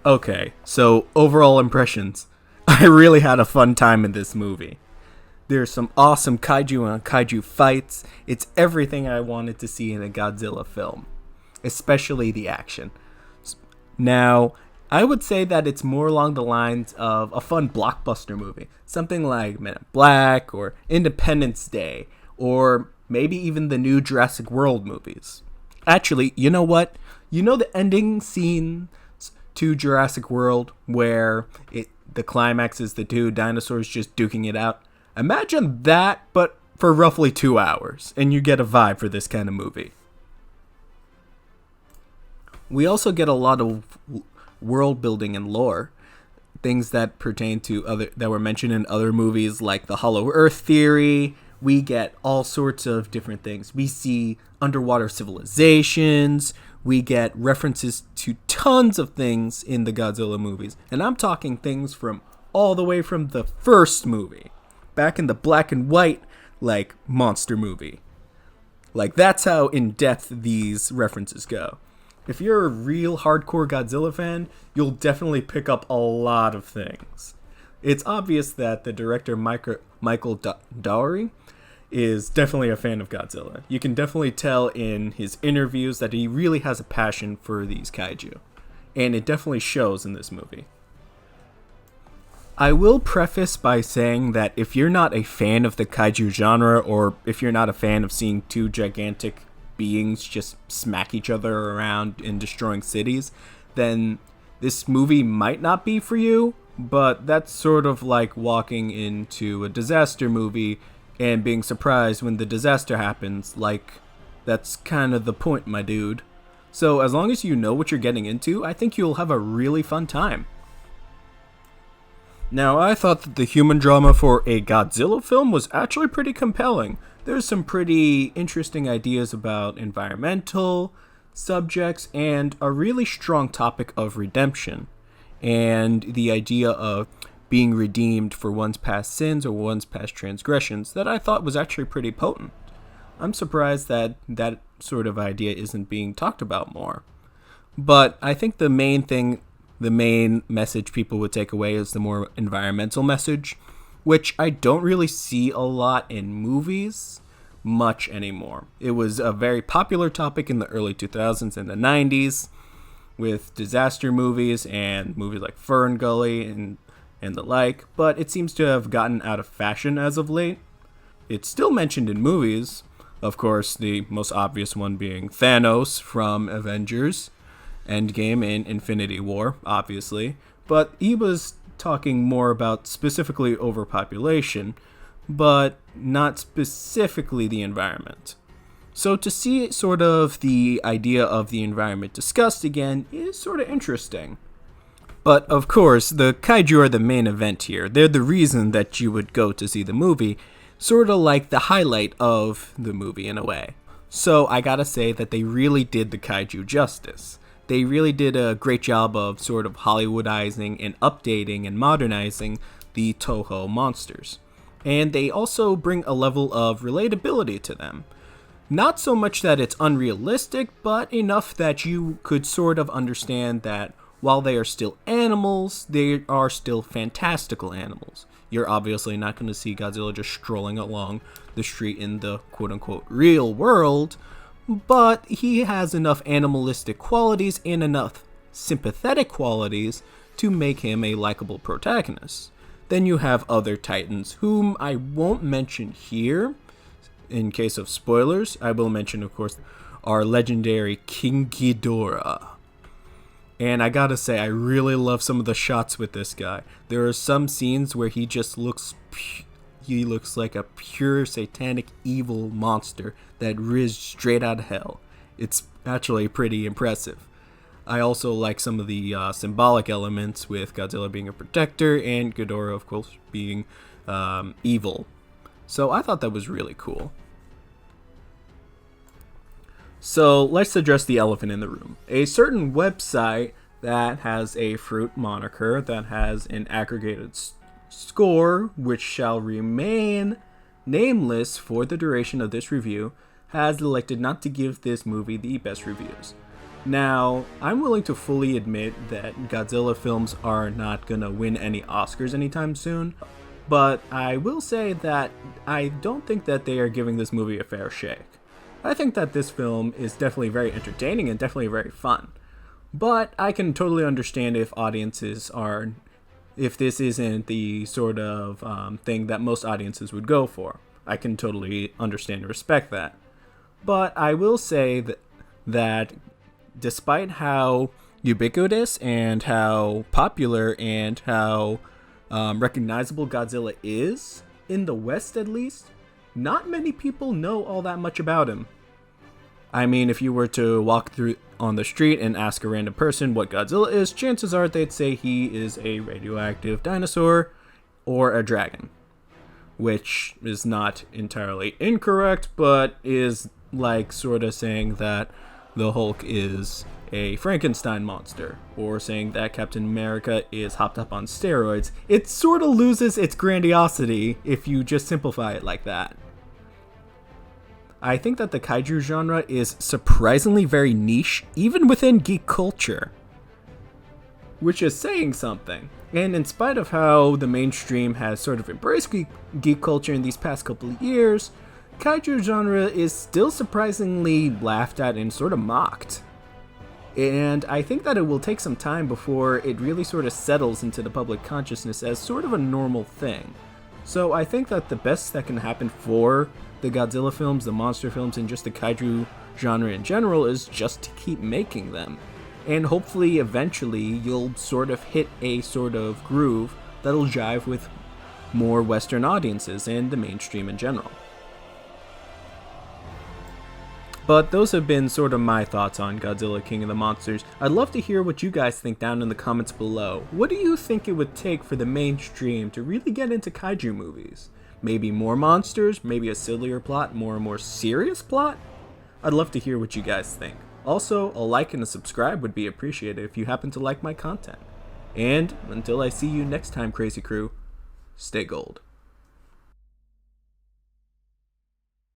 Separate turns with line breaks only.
Okay, so overall impressions. I really had a fun time in this movie. There's some awesome kaiju and kaiju fights. It's everything I wanted to see in a Godzilla film, especially the action. Now, I would say that it's more along the lines of a fun blockbuster movie, something like Men in Black or Independence Day, or maybe even the new Jurassic World movies. Actually, you know what? You know the ending scene to Jurassic World where the climax is the two dinosaurs just duking it out? Imagine that, but for roughly 2 hours, and you get a vibe for this kind of movie. We also get a lot of world building and lore, things that pertain to other that were mentioned in other movies like the Hollow Earth theory. We get all sorts of different things. We see underwater civilizations. We get references to tons of things in the Godzilla movies. And I'm talking things from all the way from the first movie, back in the black and white, like, monster movie. Like, that's how in-depth these references go. If you're a real hardcore Godzilla fan, you'll definitely pick up a lot of things. It's obvious that the director Michael Dougherty is definitely a fan of Godzilla. You can definitely tell in his interviews that he really has a passion for these kaiju. And it definitely shows in this movie. I will preface by saying that if you're not a fan of the kaiju genre, or if you're not a fan of seeing two gigantic beings just smack each other around in destroying cities, then this movie might not be for you, but that's sort of like walking into a disaster movie and being surprised when the disaster happens. Like, that's kind of the point, my dude. So as long as you know what you're getting into, I think you'll have a really fun time. Now, I thought that the human drama for a Godzilla film was actually pretty compelling. There's some pretty interesting ideas about environmental subjects and a really strong topic of redemption and the idea of being redeemed for one's past sins or one's past transgressions that I thought was actually pretty potent. I'm surprised that that sort of idea isn't being talked about more. But I think the main message people would take away is the more environmental message, which I don't really see a lot in movies much anymore. It was a very popular topic in the early 2000s and the 90s with disaster movies and movies like Fern Gully and the like, but it seems to have gotten out of fashion as of late. It's still mentioned in movies, of course, the most obvious one being Thanos from Avengers Endgame and Infinity War, obviously, but he was talking more about specifically overpopulation, but not specifically the environment. So to see sort of the idea of the environment discussed again is sort of interesting. But of course, the kaiju are the main event here. They're the reason that you would go to see the movie, sort of like the highlight of the movie in a way. So I gotta say that they really did the kaiju justice. They really did a great job of sort of Hollywoodizing and updating and modernizing the Toho monsters. And they also bring a level of relatability to them. Not so much that it's unrealistic, but enough that you could sort of understand that while they are still animals, they are still fantastical animals. You're obviously not going to see Godzilla just strolling along the street in the quote-unquote real world, but he has enough animalistic qualities and enough sympathetic qualities to make him a likable protagonist. Then you have other titans, whom I won't mention here. In case of spoilers, I will mention, of course, our legendary King Ghidorah. And I gotta say, I really love some of the shots with this guy. There are some scenes where he just looks like a pure satanic evil monster that rizzed straight out of hell. It's actually pretty impressive. I also like some of the symbolic elements with Godzilla being a protector and Ghidorah, of course, being evil. So I thought that was really cool. So let's address the elephant in the room. A certain website that has a fruit moniker that has an aggregated score, which shall remain nameless for the duration of this review, has elected not to give this movie the best reviews. Now, I'm willing to fully admit that Godzilla films are not gonna win any Oscars anytime soon, but I will say that I don't think that they are giving this movie a fair shake. I think that this film is definitely very entertaining and definitely very fun, but I can totally understand if this isn't the sort of thing that most audiences would go for. I can totally understand and respect that. But I will say that despite how ubiquitous and how popular and how recognizable Godzilla is, in the West at least, not many people know all that much about him. I mean, if you were to walk through on the street and ask a random person what Godzilla is, chances are they'd say he is a radioactive dinosaur or a dragon. Which is not entirely incorrect, but is like sort of saying that the Hulk is a Frankenstein monster, or saying that Captain America is hopped up on steroids. It sort of loses its grandiosity if you just simplify it like that. I think that the kaiju genre is surprisingly very niche, even within geek culture, which is saying something. And in spite of how the mainstream has sort of embraced geek culture in these past couple of years, kaiju genre is still surprisingly laughed at and sort of mocked. And I think that it will take some time before it really sort of settles into the public consciousness as sort of a normal thing. So I think that the best that can happen for the Godzilla films, the monster films, and just the kaiju genre in general is just to keep making them. And hopefully, eventually, you'll sort of hit a sort of groove that'll jive with more Western audiences and the mainstream in general. But those have been sort of my thoughts on Godzilla King of the Monsters. I'd love to hear what you guys think down in the comments below. What do you think it would take for the mainstream to really get into kaiju movies? Maybe more monsters, maybe a sillier plot, more and more serious plot? I'd love to hear what you guys think. Also, a like and a subscribe would be appreciated if you happen to like my content. And until I see you next time, Crazy Crew, stay gold.